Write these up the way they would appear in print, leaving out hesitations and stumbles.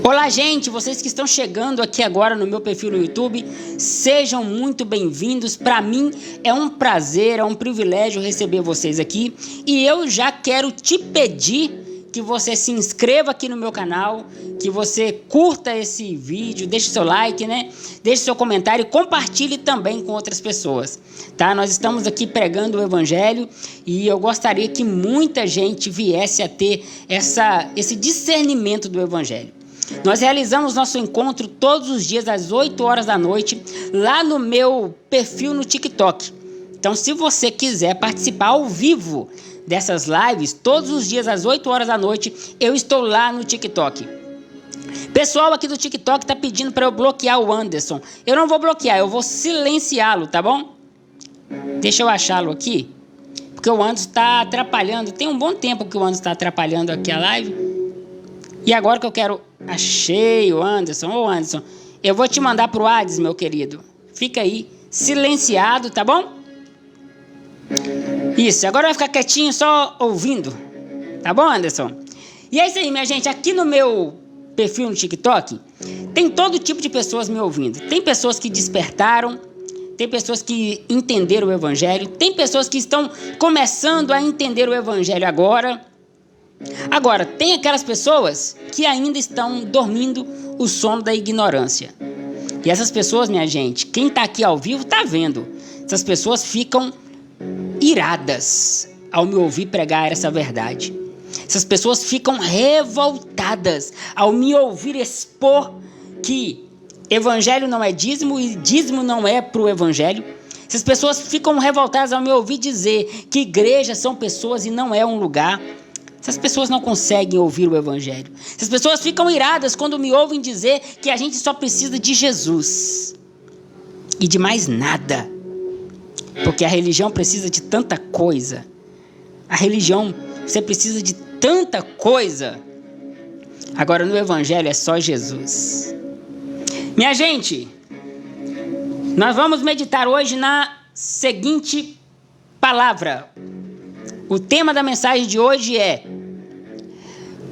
Olá, gente, vocês que estão chegando aqui agora no meu perfil no YouTube, sejam muito bem-vindos. Para mim é um prazer, é um privilégio receber vocês aqui. E eu já quero te pedir que você se inscreva aqui no meu canal, que você curta esse vídeo, deixe seu like, né? Deixe seu comentário e compartilhe também com outras pessoas, tá? Nós estamos aqui pregando o Evangelho e eu gostaria que muita gente viesse a ter esse discernimento do Evangelho. Nós realizamos nosso encontro todos os dias às 8 horas da noite, lá no meu perfil no TikTok. Então, se você quiser participar ao vivo dessas lives, todos os dias às 8 horas da noite, eu estou lá no TikTok. Pessoal aqui do TikTok está pedindo para eu bloquear o Anderson. Eu não vou bloquear, eu vou silenciá-lo, tá bom? Deixa eu achá-lo aqui, porque o Anderson está atrapalhando. Tem um bom tempo que o Anderson está atrapalhando aqui a live. E agora que eu quero... Achei o Anderson. Ô Anderson, eu vou te mandar pro Hades, meu querido. Fica aí, silenciado, tá bom? Isso, agora vai ficar quietinho só ouvindo. Tá bom, Anderson? E é isso aí, minha gente. Aqui no meu perfil no TikTok, tem todo tipo de pessoas me ouvindo. Tem pessoas que despertaram, tem pessoas que entenderam o Evangelho, tem pessoas que estão começando a entender o Evangelho agora. Agora, tem aquelas pessoas que ainda estão dormindo o sono da ignorância. E essas pessoas, minha gente, quem está aqui ao vivo está vendo. Essas pessoas ficam iradas ao me ouvir pregar essa verdade. Essas pessoas ficam revoltadas ao me ouvir expor que evangelho não é dízimo e dízimo não é para o evangelho. Essas pessoas ficam revoltadas ao me ouvir dizer que igrejas são pessoas e não é um lugar. Essas pessoas não conseguem ouvir o Evangelho. Essas pessoas ficam iradas quando me ouvem dizer que a gente só precisa de Jesus e de mais nada. Porque a religião precisa de tanta coisa. A religião, você precisa de tanta coisa. Agora no Evangelho é só Jesus. Minha gente, nós vamos meditar hoje na seguinte palavra. O tema da mensagem de hoje é: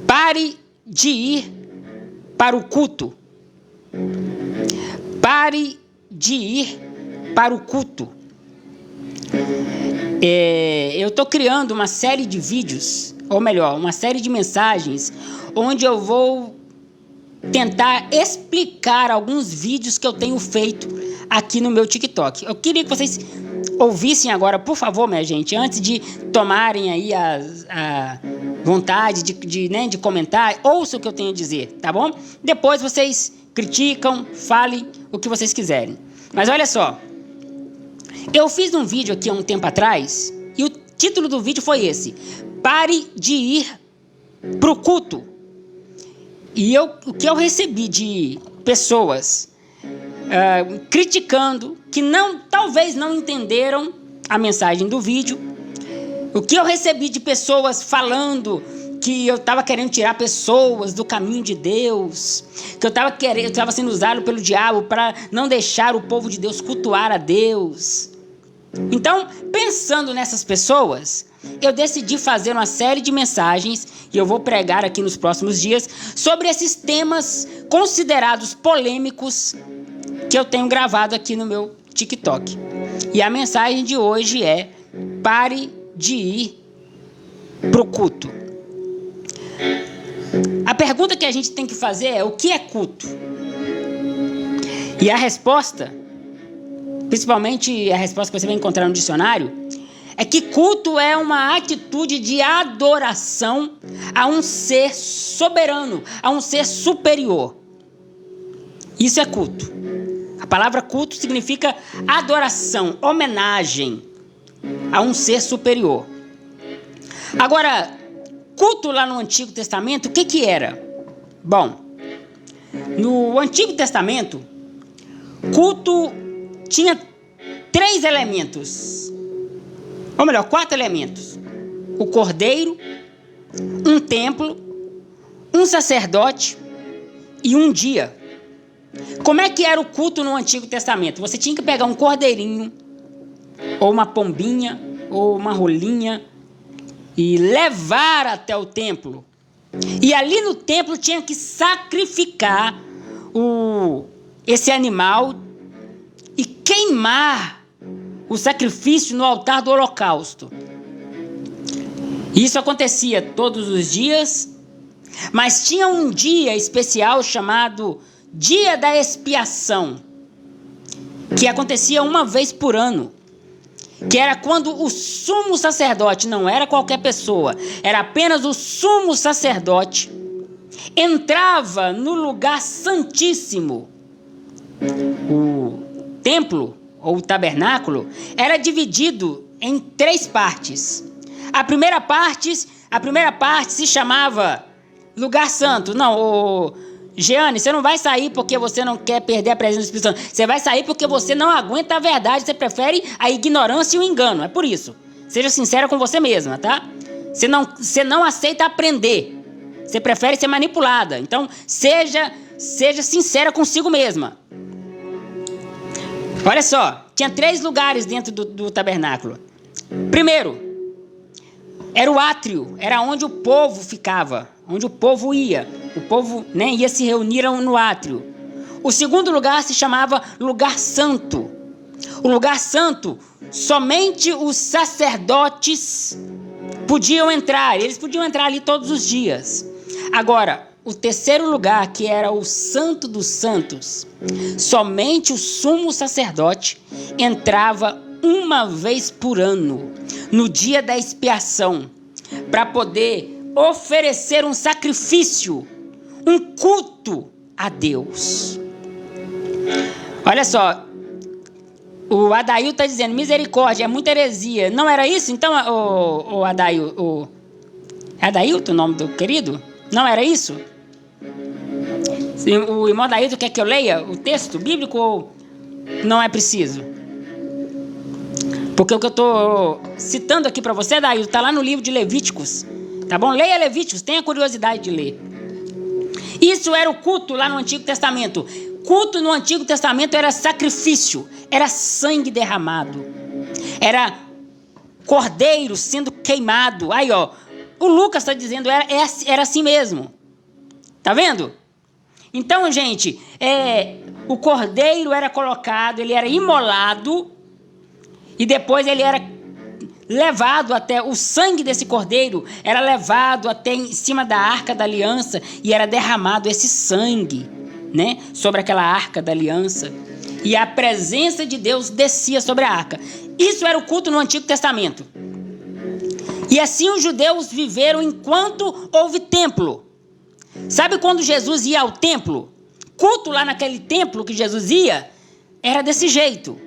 pare de ir para o culto. Pare de ir para o culto. Eu estou criando uma série de vídeos, ou melhor, uma série de mensagens, onde eu vou tentar explicar alguns vídeos que eu tenho feito aqui no meu TikTok. Eu queria que vocês ouvissem agora, por favor, minha gente, antes de tomarem aí a vontade de comentar, ouçam o que eu tenho a dizer, tá bom? Depois vocês criticam, falem o que vocês quiserem. Mas olha só, eu fiz um vídeo aqui há um tempo atrás, e o título do vídeo foi esse: pare de ir pro culto. E o que eu recebi de pessoas criticando, que talvez não entenderam a mensagem do vídeo. O que eu recebi de pessoas falando que eu estava querendo tirar pessoas do caminho de Deus, que eu estava sendo usado pelo diabo para não deixar o povo de Deus cultuar a Deus. Então, pensando nessas pessoas, eu decidi fazer uma série de mensagens, e eu vou pregar aqui nos próximos dias, sobre esses temas considerados polêmicos que eu tenho gravado aqui no meu TikTok. E a mensagem de hoje é: pare de ir para o culto. A pergunta que a gente tem que fazer é: o que é culto? E a resposta, principalmente a resposta que você vai encontrar no dicionário, é que culto é uma atitude de adoração a um ser soberano, a um ser superior. Isso é culto. A palavra culto significa adoração, homenagem a um ser superior. Agora, culto lá no Antigo Testamento, o que era? Bom, no Antigo Testamento, culto tinha 3 elementos. Ou melhor, 4 elementos: o cordeiro, um templo, um sacerdote e um dia. Como é que era o culto no Antigo Testamento? Você tinha que pegar um cordeirinho, ou uma pombinha, ou uma rolinha, e levar até o templo. E ali no templo tinha que sacrificar esse animal e queimar o sacrifício no altar do holocausto. Isso acontecia todos os dias, mas tinha um dia especial chamado Dia da Expiação, que acontecia uma vez por ano, que era quando o sumo sacerdote, não era qualquer pessoa, era apenas o sumo sacerdote, entrava no lugar santíssimo. O templo, ou o tabernáculo, era dividido em 3 partes. A primeira parte se chamava lugar santo. Não, Jeane, você não vai sair porque você não quer perder a presença do Espírito Santo. Você vai sair porque você não aguenta a verdade. Você prefere a ignorância e o engano. É por isso. Seja sincera com você mesma, tá? Você não aceita aprender. Você prefere ser manipulada. Então, seja sincera consigo mesma. Olha só. Tinha 3 lugares dentro do tabernáculo. Primeiro, era o átrio. Era onde o povo ficava. Onde o povo ia. O povo, ia se reunir no átrio. O segundo lugar se chamava lugar santo. O lugar santo, somente os sacerdotes podiam entrar. Eles podiam entrar ali todos os dias. Agora, o terceiro lugar, que era o santo dos santos, somente o sumo sacerdote entrava uma vez por ano, no dia da expiação, para poder oferecer um sacrifício, um culto a Deus. Olha só, o Adail está dizendo, misericórdia, é muita heresia. Não era isso? Então, o Adail, Adailton, o nome do querido? Não era isso? O irmão Adailton quer que eu leia o texto bíblico ou não é preciso? Porque o que eu estou citando aqui para você, Adailton, está lá no livro de Levíticos. Tá bom? Leia Levíticos, tenha curiosidade de ler. Isso era o culto lá no Antigo Testamento. Culto no Antigo Testamento era sacrifício, era sangue derramado, era cordeiro sendo queimado. Aí, ó, o Lucas está dizendo, era assim mesmo. Tá vendo? Então, gente, o cordeiro era colocado, ele era imolado e depois ele era levado até, o sangue desse cordeiro era levado até em cima da arca da aliança e era derramado esse sangue, sobre aquela arca da aliança, e a presença de Deus descia sobre a arca. Isso era o culto no Antigo Testamento. E assim os judeus viveram enquanto houve templo. Sabe quando Jesus ia ao templo? Culto lá naquele templo que Jesus ia era desse jeito.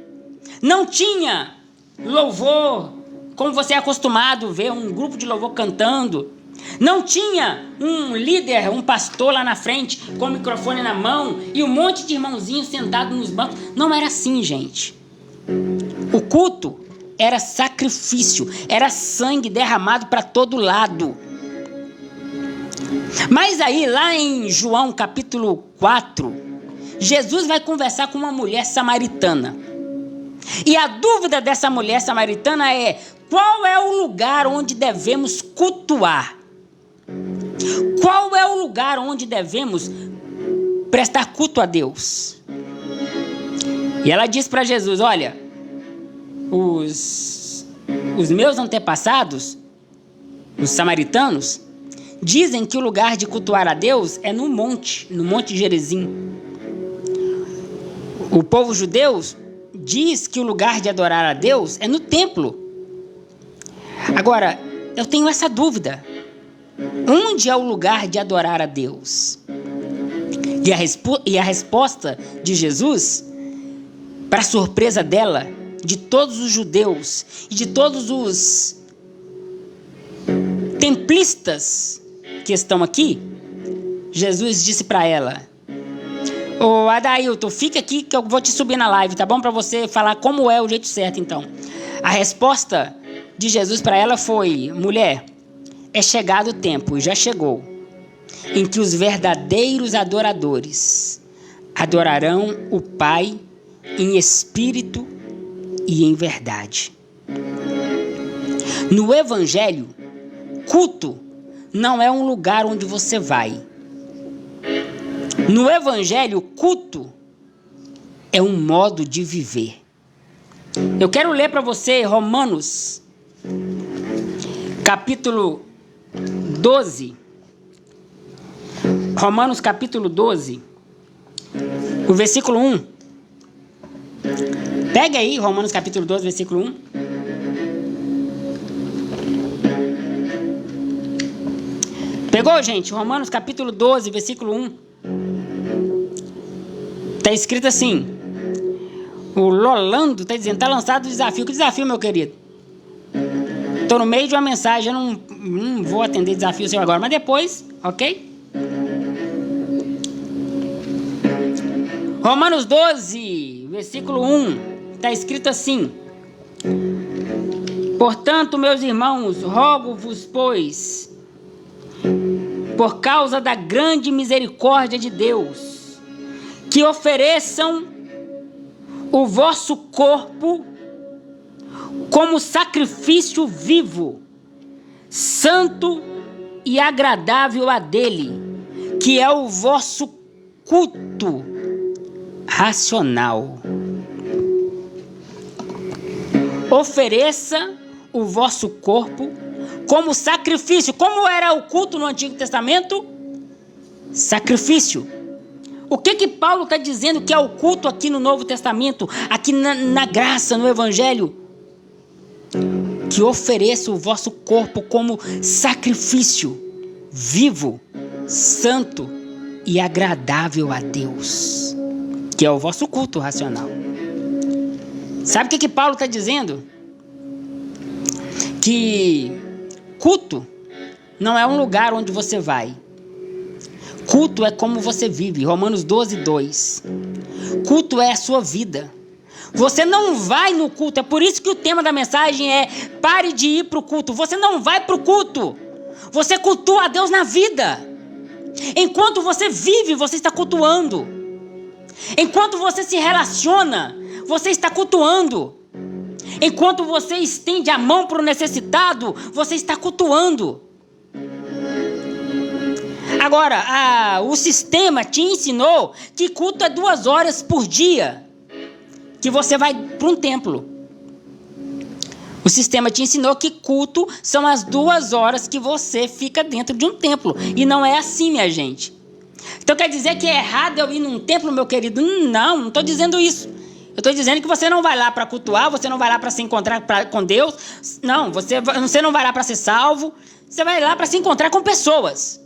Não tinha louvor como você é acostumado a ver um grupo de louvor cantando. Não tinha um líder, um pastor lá na frente com o microfone na mão e um monte de irmãozinhos sentados nos bancos. Não era assim, gente. O culto era sacrifício, era sangue derramado para todo lado. Mas aí, lá em João capítulo 4, Jesus vai conversar com uma mulher samaritana. E a dúvida dessa mulher samaritana é: qual é o lugar onde devemos cultuar? Qual é o lugar onde devemos prestar culto a Deus? E ela diz para Jesus: olha, os meus antepassados, os samaritanos, dizem que o lugar de cultuar a Deus é no Monte Gerizim. O povo judeu diz que o lugar de adorar a Deus é no templo. Agora, eu tenho essa dúvida. Onde é o lugar de adorar a Deus? E a resposta de Jesus, para surpresa dela, de todos os judeus e de todos os templistas que estão aqui, Jesus disse para ela: ô Adailton, fica aqui que eu vou te subir na live, tá bom? Para você falar como é o jeito certo, então. A resposta de Jesus para ela foi: mulher, é chegado o tempo, e já chegou, em que os verdadeiros adoradores adorarão o Pai em espírito e em verdade. No Evangelho, culto não é um lugar onde você vai. No Evangelho, culto é um modo de viver. Eu quero ler para você Romanos, capítulo 12. Romanos, capítulo 12, o versículo 1. Pega aí, Romanos, capítulo 12, versículo 1. Pegou, gente? Romanos, capítulo 12, versículo 1. Está escrito assim. O Lolando está dizendo, está lançado o desafio. Que desafio, meu querido? Estou no meio de uma mensagem, eu não vou atender desafio seu agora, mas depois, ok? Romanos 12, versículo 1. Está escrito assim. Portanto, meus irmãos, rogo-vos, pois, por causa da grande misericórdia de Deus, que ofereçam o vosso corpo como sacrifício vivo, santo e agradável a dele, que é o vosso culto racional. Ofereça o vosso corpo como sacrifício. Como era o culto no Antigo Testamento? Sacrifício. O que Paulo está dizendo que é o culto aqui no Novo Testamento? Aqui na graça, no Evangelho? Que ofereça o vosso corpo como sacrifício vivo, santo e agradável a Deus, que é o vosso culto racional. Sabe o que Paulo está dizendo? Que culto não é um lugar onde você vai. Culto é como você vive. Romanos 12, 2. Culto é a sua vida. Você não vai no culto. É por isso que o tema da mensagem é: pare de ir para o culto. Você não vai para o culto. Você cultua a Deus na vida. Enquanto você vive, você está cultuando. Enquanto você se relaciona, você está cultuando. Enquanto você estende a mão para o necessitado, você está cultuando. Agora, o sistema te ensinou que culto é 2 horas por dia, que você vai para um templo. O sistema te ensinou que culto são as 2 horas que você fica dentro de um templo. E não é assim, minha gente. Então quer dizer que é errado eu ir num templo, meu querido? Não estou dizendo isso. Eu estou dizendo que você não vai lá para cultuar, você não vai lá para se encontrar com Deus. Não, você não vai lá para ser salvo. Você vai lá para se encontrar com pessoas.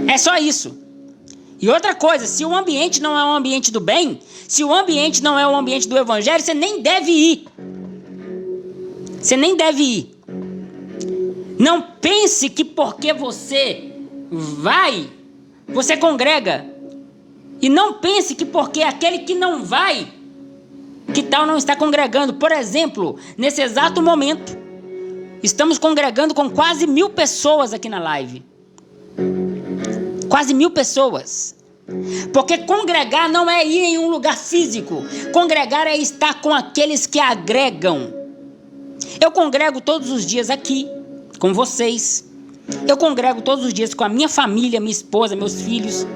É só isso. E outra coisa, se o ambiente não é um ambiente do bem, se o ambiente não é um ambiente do Evangelho, você nem deve ir. Você nem deve ir. Não pense que porque você vai, você congrega. E não pense que porque aquele que não vai, que tal não está congregando. Por exemplo, nesse exato momento, estamos congregando com quase 1000 pessoas aqui na live. Quase 1000 pessoas. Porque congregar não é ir em um lugar físico. Congregar é estar com aqueles que agregam. Eu congrego todos os dias aqui, com vocês. Eu congrego todos os dias com a minha família, minha esposa, meus filhos.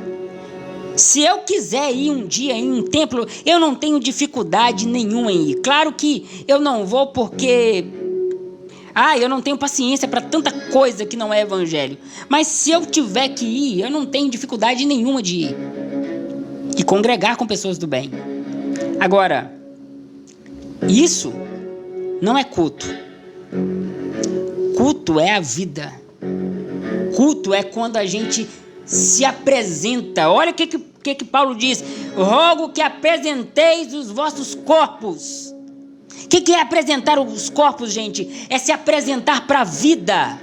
Se eu quiser ir um dia em um templo, eu não tenho dificuldade nenhuma em ir. Claro que eu não vou porque eu não tenho paciência para tanta coisa que não é evangelho. Mas se eu tiver que ir, eu não tenho dificuldade nenhuma de ir. E congregar com pessoas do bem. Agora, isso não é culto. Culto é a vida. Culto é quando a gente se apresenta. Olha o que Paulo diz: rogo que apresenteis os vossos corpos. O que é apresentar os corpos, gente? É se apresentar para a vida.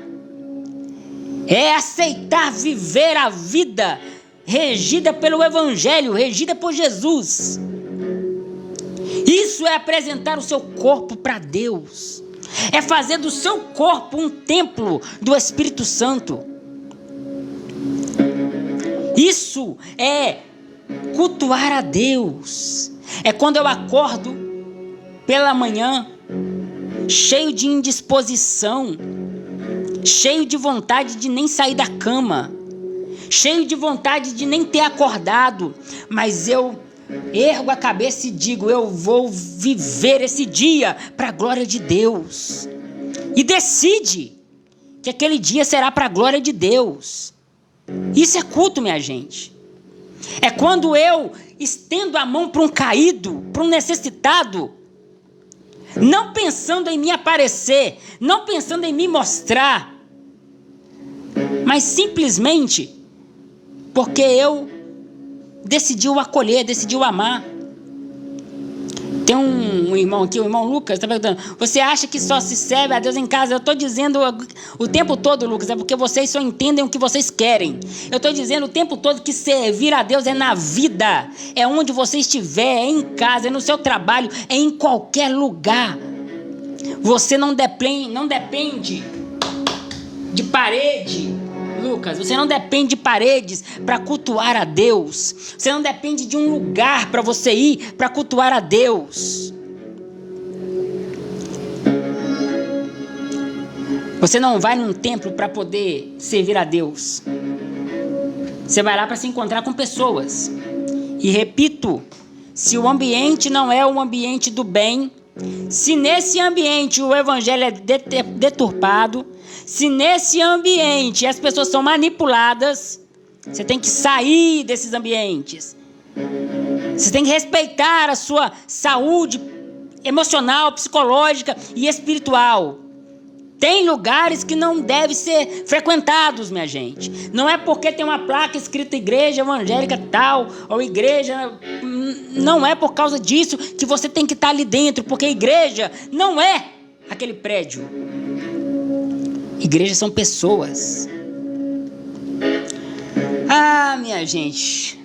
É aceitar viver a vida regida pelo Evangelho, regida por Jesus. Isso é apresentar o seu corpo para Deus. É fazer do seu corpo um templo do Espírito Santo. Isso é cultuar a Deus. É quando eu acordo pela manhã, cheio de indisposição, cheio de vontade de nem sair da cama, cheio de vontade de nem ter acordado, mas eu ergo a cabeça e digo: eu vou viver esse dia para a glória de Deus. E decide que aquele dia será para a glória de Deus. Isso é culto, minha gente. É quando eu estendo a mão para um caído, para um necessitado, não pensando em me aparecer, não pensando em me mostrar, mas simplesmente porque eu decidi o acolher, decidi o amar. Tem um irmão aqui, o irmão Lucas, está perguntando: você acha que só se serve a Deus em casa? Eu estou dizendo o tempo todo, Lucas, é porque vocês só entendem o que vocês querem. Eu estou dizendo o tempo todo que servir a Deus é na vida, é onde você estiver, é em casa, é no seu trabalho, é em qualquer lugar. Você não depende de parede, Lucas, você não depende de paredes para cultuar a Deus. Você não depende de um lugar para você ir para cultuar a Deus. Você não vai num templo para poder servir a Deus. Você vai lá para se encontrar com pessoas. E repito, se o ambiente não é um ambiente do bem, se nesse ambiente o evangelho é deturpado, se nesse ambiente as pessoas são manipuladas, você tem que sair desses ambientes. Você tem que respeitar a sua saúde emocional, psicológica e espiritual. Tem lugares que não devem ser frequentados, minha gente. Não é porque tem uma placa escrita igreja evangélica tal, ou igreja... Não é por causa disso que você tem que estar ali dentro, porque a igreja não é aquele prédio. Igrejas são pessoas. Ah, minha gente,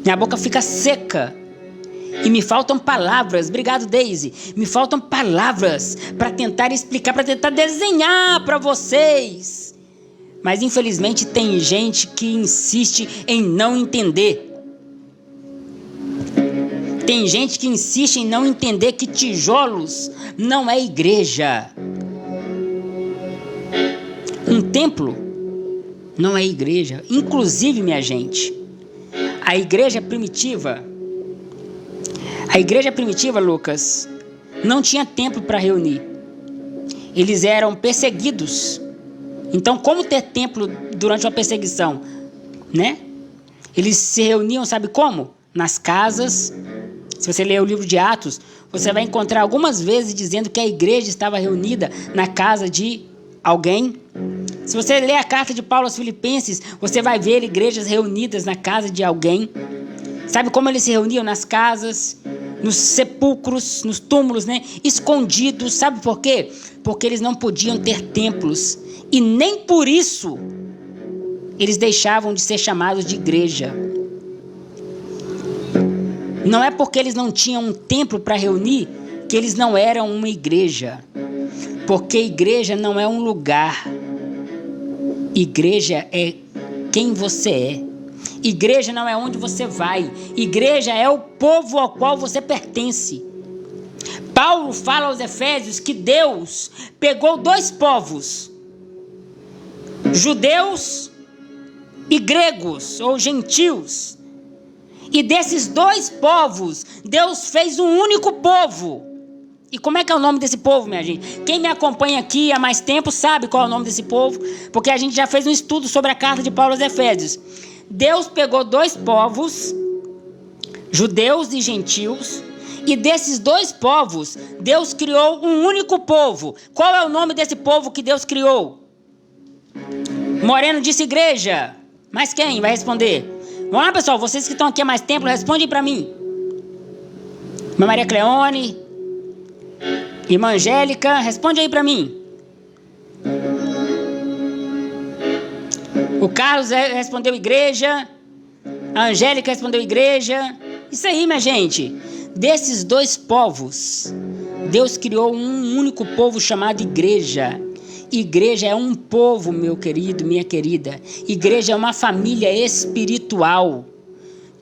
minha boca fica seca e me faltam palavras. Obrigado, Daisy. Me faltam palavras para tentar explicar, para tentar desenhar para vocês. Mas infelizmente tem gente que insiste em não entender. Tem gente que insiste em não entender que tijolos não é igreja. Um templo não é igreja. Inclusive, minha gente, a igreja primitiva, Lucas, não tinha templo para reunir. Eles eram perseguidos. Então, como ter templo durante uma perseguição, né? Eles se reuniam, sabe como? Nas casas. Se você ler o livro de Atos, você vai encontrar algumas vezes dizendo que a igreja estava reunida na casa de alguém. Se você ler a carta de Paulo aos Filipenses, você vai ver igrejas reunidas na casa de alguém. Sabe como eles se reuniam? Nas casas, nos sepulcros, nos túmulos, né? Escondidos. Sabe por quê? Porque eles não podiam ter templos. E nem por isso eles deixavam de ser chamados de igreja. Não é porque eles não tinham um templo para reunir que eles não eram uma igreja. Porque igreja não é um lugar. Igreja é quem você é. Igreja não é onde você vai. Igreja é o povo ao qual você pertence. Paulo fala aos Efésios que Deus pegou dois povos, judeus e gregos ou gentios. E desses dois povos, Deus fez um único povo. E como é que é o nome desse povo, minha gente? Quem me acompanha aqui há mais tempo sabe qual é o nome desse povo, porque a gente já fez um estudo sobre a carta de Paulo aos Efésios. Deus pegou dois povos, judeus e gentios, e desses dois povos, Deus criou um único povo. Qual é o nome desse povo que Deus criou? Moreno disse igreja. Mas quem vai responder? Vamos lá, pessoal, vocês que estão aqui há mais tempo, respondem para mim. Irmã Maria Cleone, Irmã Angélica, responde aí para mim. O Carlos respondeu igreja. A Angélica respondeu igreja. Isso aí, minha gente. Desses dois povos, Deus criou um único povo chamado igreja. Igreja é um povo, meu querido, minha querida. Igreja é uma família espiritual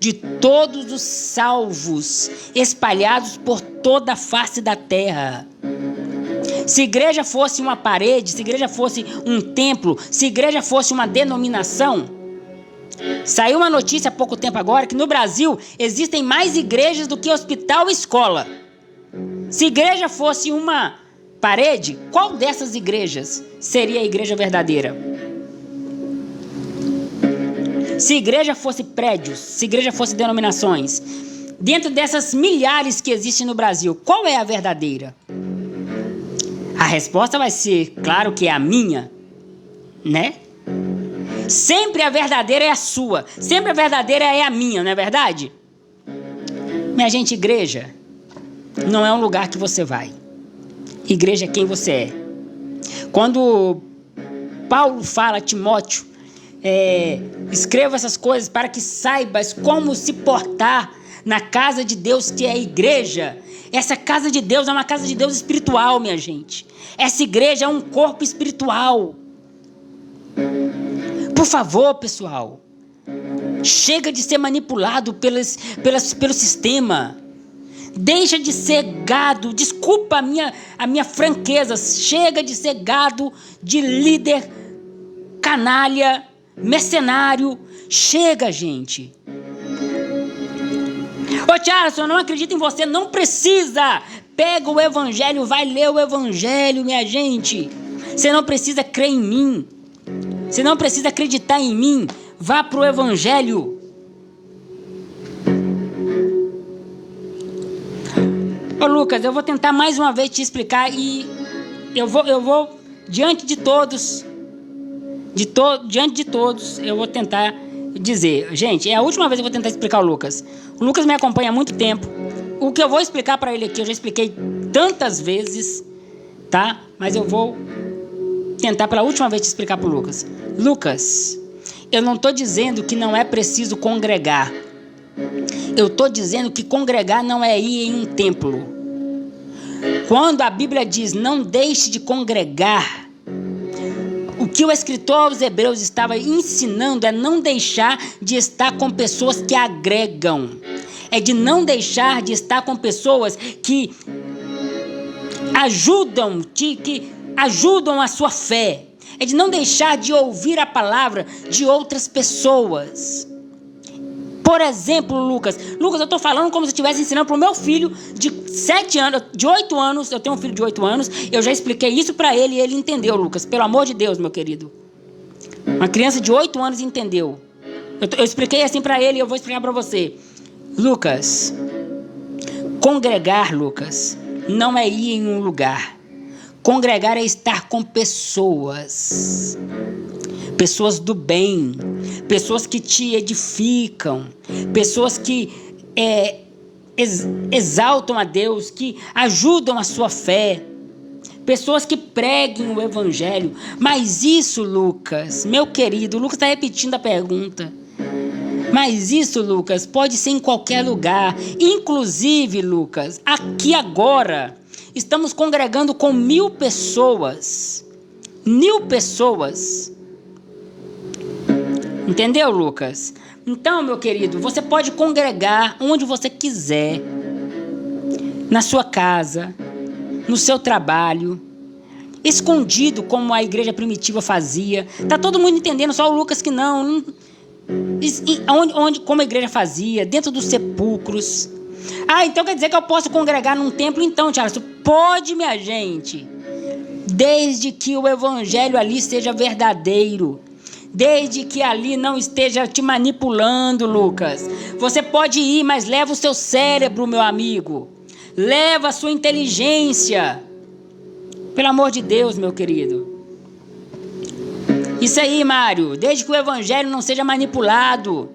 de todos os salvos espalhados por toda a face da terra. Se igreja fosse uma parede, se igreja fosse um templo, se igreja fosse uma denominação, saiu uma notícia há pouco tempo agora que no Brasil existem mais igrejas do que hospital e escola. Se igreja fosse uma parede, qual dessas igrejas seria a igreja verdadeira? Se igreja fosse prédios, se igreja fosse denominações, dentro dessas milhares que existem no Brasil, qual é a verdadeira? A resposta vai ser, claro que é a minha, né? Sempre a verdadeira é a sua, sempre a verdadeira é a minha, não é verdade? Minha gente, igreja não é um lugar que você vai. Igreja é quem você é. Quando Paulo fala a Timóteo, escreva essas coisas para que saibas como se portar na casa de Deus, que é a igreja. Essa casa de Deus é uma casa de Deus espiritual, minha gente. Essa igreja é um corpo espiritual. Por favor, pessoal, chega de ser manipulado pelo sistema. Deixa de ser gado, desculpa a minha franqueza, chega de ser gado de líder canalha, mercenário. Chega, gente. Ô Charles, eu não acredito em você, não precisa. Pega o evangelho, vai ler o evangelho, minha gente. Você não precisa crer em mim. Você não precisa acreditar em mim. Vá pro evangelho. Ô Lucas, eu vou tentar mais uma vez te explicar e eu vou diante de todos, eu vou tentar dizer. Gente, é a última vez que eu vou tentar explicar o Lucas. O Lucas me acompanha há muito tempo. O que eu vou explicar para ele aqui, eu já expliquei tantas vezes, tá? Mas eu vou tentar pela última vez te explicar pro Lucas. Lucas, eu não estou dizendo que não é preciso congregar. Eu estou dizendo que congregar não é ir em um templo. Quando a Bíblia diz não deixe de congregar, o que o escritor aos Hebreus estava ensinando é não deixar de estar com pessoas que agregam. É de não deixar de estar com pessoas que ajudam a sua fé. É de não deixar de ouvir a palavra de outras pessoas. Por exemplo, Lucas, eu estou falando como se eu estivesse ensinando para o meu filho de 8 anos, eu tenho um filho de 8 anos, eu já expliquei isso para ele e ele entendeu, Lucas, pelo amor de Deus, meu querido. Uma criança de 8 anos entendeu. Eu expliquei assim para ele e eu vou explicar para você. Lucas, congregar, Lucas, não é ir em um lugar. Congregar é estar com pessoas. Pessoas do bem, pessoas que te edificam, pessoas que exaltam a Deus, que ajudam a sua fé, pessoas que preguem o evangelho. Mas isso, Lucas, meu querido, o Lucas está repetindo a pergunta. Mas isso, Lucas, pode ser em qualquer lugar. Inclusive, Lucas, aqui agora, estamos congregando com 1000 pessoas. 1000 pessoas. Entendeu, Lucas? Então, meu querido, você pode congregar onde você quiser. Na sua casa, no seu trabalho, escondido como a igreja primitiva fazia. Tá todo mundo entendendo, só o Lucas que não. Como a igreja fazia, dentro dos sepulcros. Ah, então quer dizer que eu posso congregar num templo? Então, Charles, pode, minha gente. Desde que o evangelho ali seja verdadeiro. Desde que ali não esteja te manipulando, Lucas. Você pode ir, mas leva o seu cérebro, meu amigo. Leva a sua inteligência. Pelo amor de Deus, meu querido. Isso aí, Mário. Desde que o evangelho não seja manipulado.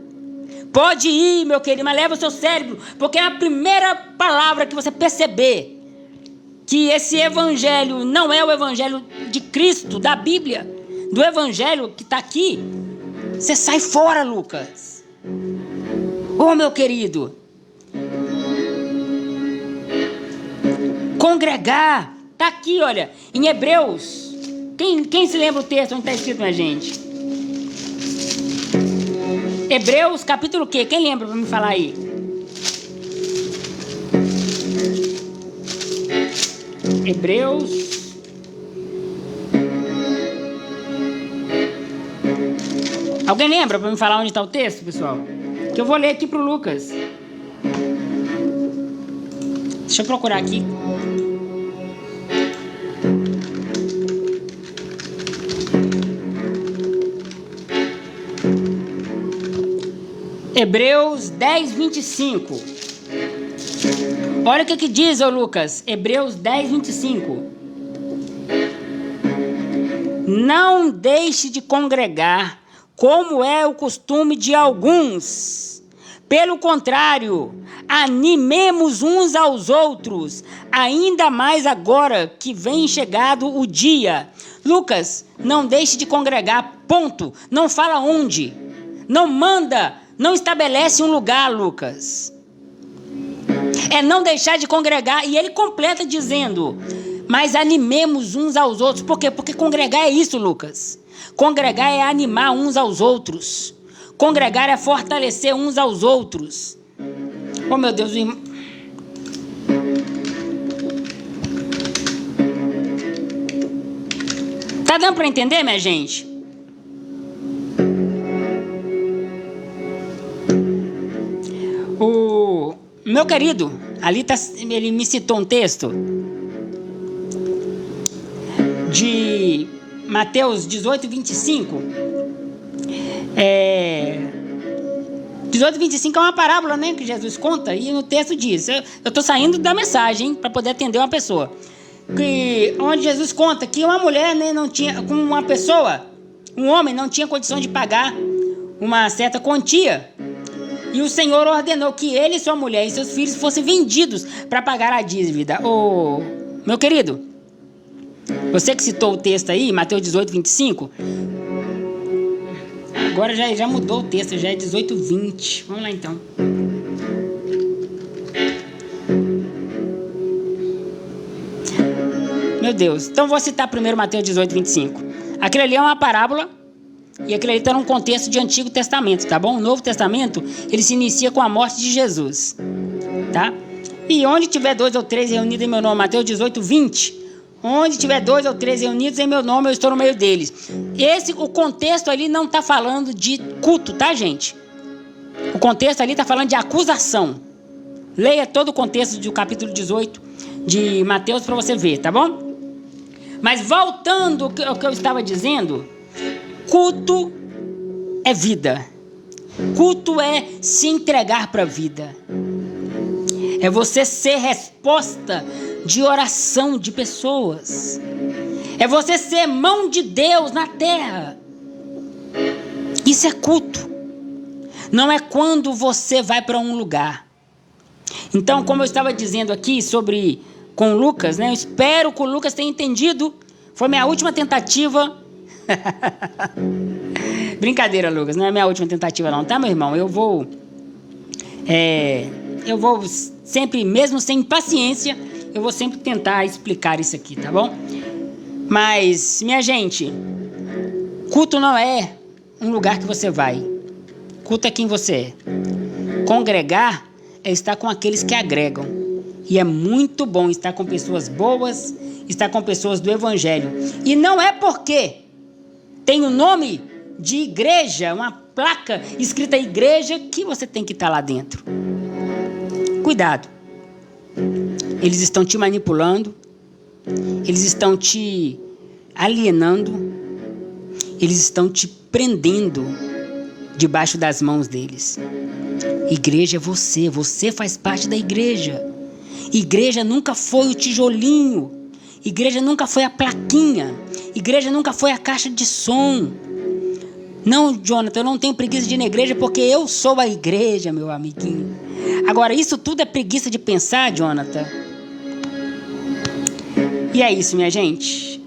Pode ir, meu querido, mas leva o seu cérebro. Porque é a primeira palavra que você perceber que esse evangelho não é o evangelho de Cristo, da Bíblia, do evangelho que está aqui, você sai fora, Lucas. Ô, meu querido. Congregar. Está aqui, olha, em Hebreus. Quem se lembra o texto onde está escrito, minha gente? Hebreus, capítulo o quê? Quem lembra para me falar aí? Hebreus, Alguém lembra para me falar onde está o texto, pessoal? Que eu vou ler aqui pro Lucas. Deixa eu procurar aqui. Hebreus 10, 25. Olha o que diz, ô Lucas. Hebreus 10, 25. Não deixe de congregar, como é o costume de alguns. Pelo contrário, animemos uns aos outros, ainda mais agora que vem chegado o dia. Lucas, não deixe de congregar, ponto. Não fala onde. Não manda, não estabelece um lugar, Lucas. É não deixar de congregar. E ele completa dizendo, mas animemos uns aos outros. Por quê? Porque congregar é isso, Lucas. Congregar é animar uns aos outros. Congregar é fortalecer uns aos outros. Oh, meu Deus, irmão. Tá dando para entender, minha gente? O meu querido, ali tá, ele me citou um texto de Mateus 18, 25. 18, 25 é uma parábola, né, que Jesus conta, e no texto diz, eu estou saindo da mensagem para poder atender uma pessoa, onde Jesus conta que uma mulher, né, não tinha, com uma pessoa, um homem não tinha condição de pagar uma certa quantia, e o Senhor ordenou que ele, sua mulher e seus filhos fossem vendidos para pagar a dívida. Ô, meu querido, você que citou o texto aí, Mateus 18, 25, agora já mudou o texto, já é 18, 20. Vamos lá então. Meu Deus. Então vou citar primeiro Mateus 18, 25. Aquilo ali é uma parábola e aquilo ali está num contexto de Antigo Testamento, tá bom? O Novo Testamento, ele se inicia com a morte de Jesus, tá? E onde tiver 2 ou 3 reunidos em meu nome, Mateus 18, 20... Onde tiver 2 ou 3 reunidos em meu nome, eu estou no meio deles. O contexto ali não está falando de culto, tá, gente? O contexto ali está falando de acusação. Leia todo o contexto do capítulo 18 de Mateus para você ver, tá bom? Mas voltando ao que eu estava dizendo, culto é vida. Culto é se entregar para a vida. É você ser resposta de oração de pessoas. É você ser mão de Deus na terra. Isso é culto. Não é quando você vai para um lugar. Então, como eu estava dizendo aqui com o Lucas, né? Eu espero que o Lucas tenha entendido. Foi minha última tentativa. Brincadeira, Lucas. Não é minha última tentativa não, tá, meu irmão? Eu vou sempre, mesmo sem paciência, eu vou sempre tentar explicar isso aqui, tá bom? Mas, minha gente, culto não é um lugar que você vai. Culto é quem você é. Congregar é estar com aqueles que agregam. E é muito bom estar com pessoas boas, estar com pessoas do Evangelho. E não é porque tem o nome de igreja, uma placa escrita igreja, que você tem que estar lá dentro. Cuidado. Eles estão te manipulando, eles estão te alienando, eles estão te prendendo debaixo das mãos deles. Igreja é você faz parte da igreja. Igreja nunca foi o tijolinho, igreja nunca foi a plaquinha, igreja nunca foi a caixa de som. Não, Jonathan, eu não tenho preguiça de ir na igreja porque eu sou a igreja, meu amiguinho. Agora, isso tudo é preguiça de pensar, Jonathan? E é isso, minha gente.